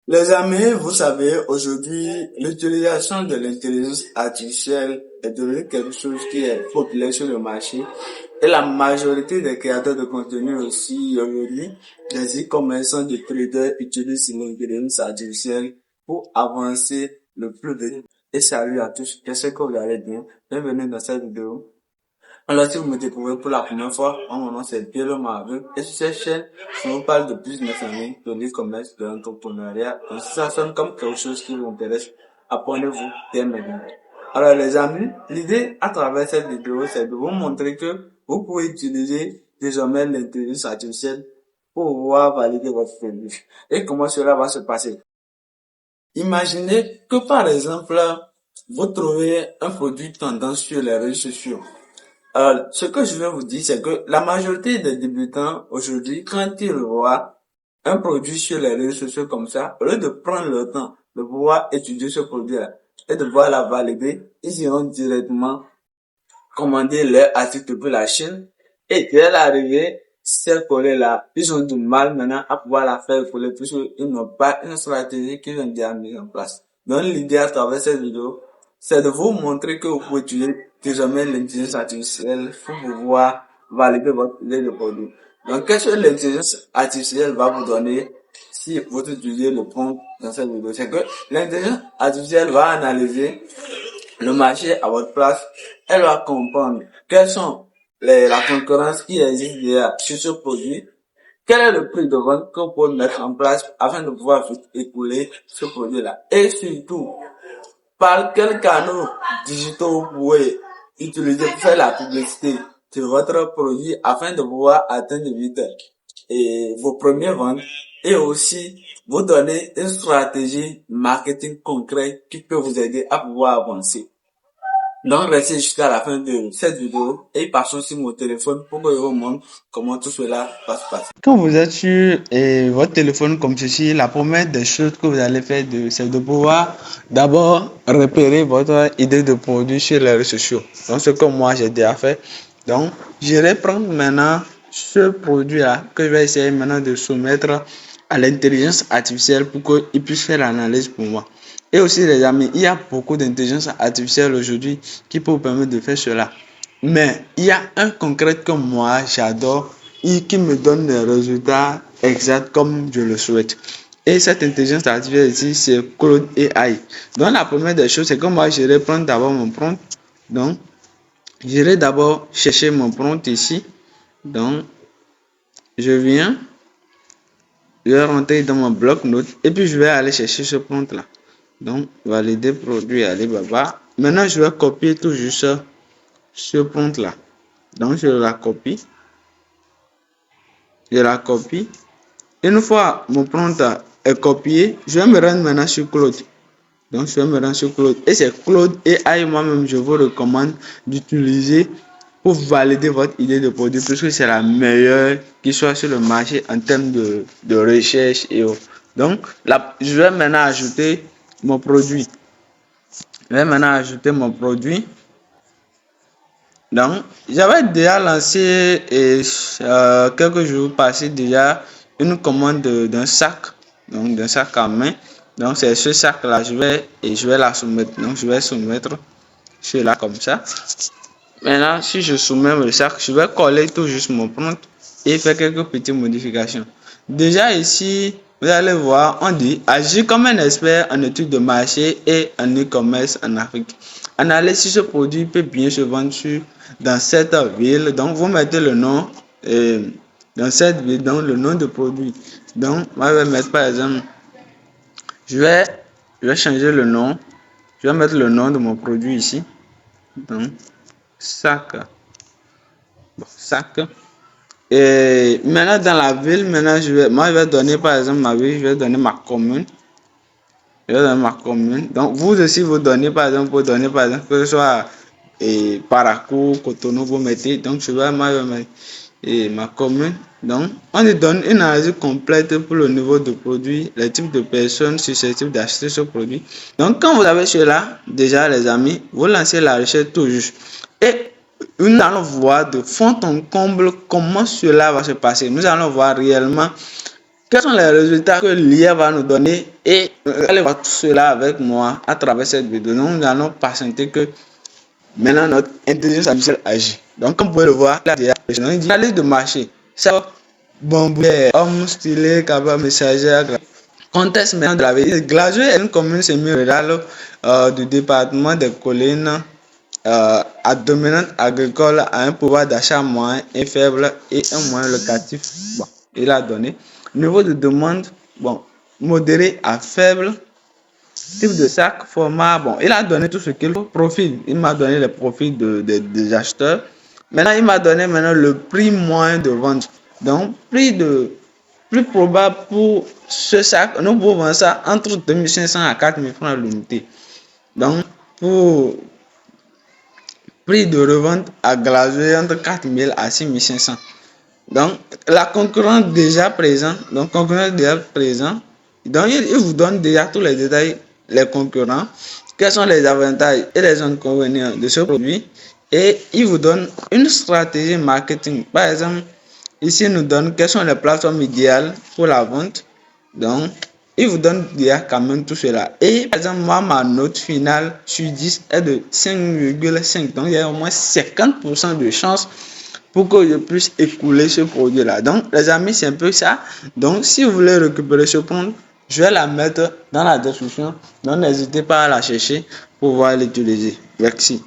Les amis, vous savez, aujourd'hui, l'utilisation de l'intelligence artificielle est devenue quelque chose qui est populaire sur le marché. Et la majorité des créateurs de contenu aussi, aujourd'hui, des e-commerçants, des traders utilisent l'intelligence artificielle pour avancer le plus vite. Et salut à tous, j'espère que vous allez bien. Bienvenue dans cette vidéo. Alors, si vous me découvrez pour la première fois, mon nom c'est Pierre Marvin et sur cette chaîne, je vous parle de business en ligne, de l'e-commerce, de l'entrepreneuriat. Donc, si ça sonne comme quelque chose qui vous intéresse, abonnez-vous dès maintenant. Alors, les amis, l'idée à travers cette vidéo, c'est de vous montrer que vous pouvez utiliser désormais l'intelligence artificielle pour pouvoir valider votre produit. Et comment cela va se passer? Imaginez que par exemple, vous trouvez un produit tendance sur les réseaux sociaux. Ce que je veux vous dire, c'est que la majorité des débutants aujourd'hui, quand ils voient un produit sur les réseaux sociaux comme ça, au lieu de prendre le temps de pouvoir étudier ce produit-là et de pouvoir la valider, ils iront directement commander leur article depuis la Chine et dès l'arrivée, cette collée-là, ils ont du mal maintenant à pouvoir la faire coller puisqu'ils n'ont pas une stratégie qu'ils ont déjà mise en place. Donc l'idée à travers cette vidéo, c'est de vous montrer que vous pouvez utiliser désormais l'intelligence artificielle pour pouvoir valider votre idée de produit. Donc qu'est-ce que l'intelligence artificielle va vous donner si vous utilisez le prompt dans cette vidéo? C'est que l'intelligence artificielle va analyser le marché à votre place. Elle va comprendre quelles sont la concurrence qui existe déjà sur ce produit, quel est le prix de vente que vous pouvez mettre en place afin de pouvoir écouler ce produit-là. Et surtout, par quels canaux digitaux vous pouvez utiliser pour faire la publicité de votre produit afin de pouvoir atteindre vite et vos premières ventes et aussi vous donner une stratégie marketing concrète qui peut vous aider à pouvoir avancer. Donc, restez jusqu'à la fin de cette vidéo et passons sur mon téléphone pour que je vous montre comment tout cela va se passer. Quand vous êtes sur votre téléphone comme ceci, la première des choses que vous allez faire, c'est de pouvoir d'abord repérer votre idée de produit sur les réseaux sociaux. Donc, ce que moi j'ai déjà fait. Donc, je vais prendre maintenant ce produit-là que je vais essayer maintenant de soumettre à l'intelligence artificielle pour qu'il puisse faire l'analyse pour moi. Et aussi, les amis, il y a beaucoup d'intelligence artificielle aujourd'hui qui peut vous permettre de faire cela. Mais il y a un concret que moi, j'adore et qui me donne des résultats exacts comme je le souhaite. Et cette intelligence artificielle ici, c'est Claude AI. Donc, la première des choses, c'est que moi, je vais prendre d'abord mon prompt. Donc, je vais d'abord chercher mon prompt ici. Donc, je viens, je vais rentrer dans mon bloc-notes et puis je vais aller chercher ce prompt-là. Donc, valider produit Alibaba. Maintenant, je vais copier tout juste ce prompt-là. Donc, je la copie. Je la copie. Une fois mon prompt est copié, je vais me rendre maintenant sur Claude. Donc, je vais me rendre sur Claude. Et c'est Claude AI, moi-même, je vous recommande d'utiliser pour valider votre idée de produit, puisque c'est la meilleure qui soit sur le marché en termes de recherche et autres. Donc, je vais maintenant ajouter mon produit. Je vais maintenant ajouter mon produit. Donc, j'avais déjà lancé quelques jours passés déjà une commande d'un sac, donc d'un sac à main. Donc, c'est ce sac-là, je vais la soumettre. Donc, je vais soumettre cela comme ça. Maintenant, si je soumets le sac, je vais coller tout juste mon prompt et faire quelques petites modifications. Déjà ici, vous allez voir, on dit agir comme un expert en études de marché et en e-commerce en Afrique. Analyser si ce produit peut bien se vendre dans cette ville. Donc, vous mettez le nom dans cette ville, donc le nom de produit. Donc, moi, je vais mettre par exemple, je vais changer le nom. Je vais mettre le nom de mon produit ici. Donc, sac. Sac. Et maintenant, dans la ville, je vais donner par exemple ma ville, je vais donner ma commune. Je vais donner ma commune. Donc, vous aussi, vous donnez par exemple, que ce soit Parakou, Cotonou, vous mettez. Donc, je vais mettre ma commune. Donc, on lui donne une analyse complète pour le niveau de produit, les types de personnes susceptibles d'acheter ce produit. Donc, quand vous avez cela, déjà, les amis, vous lancez la recherche tout juste. Et nous allons voir de fond en comble comment cela va se passer. Nous allons voir réellement Quels sont les résultats que l'IA va nous donner? Et allez voir tout cela avec moi à travers cette vidéo. Nous allons patienter que maintenant notre intelligence artificielle agit. Donc, comme vous pouvez le voir, là, il y a la liste de marché. Ça, bombier, homme stylé, capable messager, contexte maintenant de la vie. Glazeux est une commune semi-rurale du département des collines à dominante agricole, à un pouvoir d'achat moyen et faible et un moyen locatif. Bon, il a donné. Niveau de demande, bon, modéré à faible. Type de sac, format, bon, il a donné tout ce qu'il faut. Profil, il m'a donné les profils des acheteurs. Maintenant, il m'a donné maintenant le prix moyen de vente. Donc, plus probable pour ce sac, nous pouvons vendre ça entre 2500 à 4000 francs l'unité. Donc, pour prix de revente à glacer entre 4000 à 6500. Donc, la concurrence déjà présente. Donc, concurrence déjà présent. Donc, il vous donne déjà tous les détails, les concurrents, quels sont les avantages et les inconvénients de ce produit. Et il vous donne une stratégie marketing. Par exemple, ici, il nous donne quelles sont les plateformes idéales pour la vente. Donc, il vous donne déjà quand même tout cela. Et par exemple, moi, ma note finale sur 10 est de 5,5. Donc, il y a au moins 50% de chance pour que je puisse écouler ce produit-là. Donc, les amis, c'est un peu ça. Donc, si vous voulez récupérer ce compte, je vais la mettre dans la description. Donc, n'hésitez pas à la chercher pour pouvoir l'utiliser. Merci.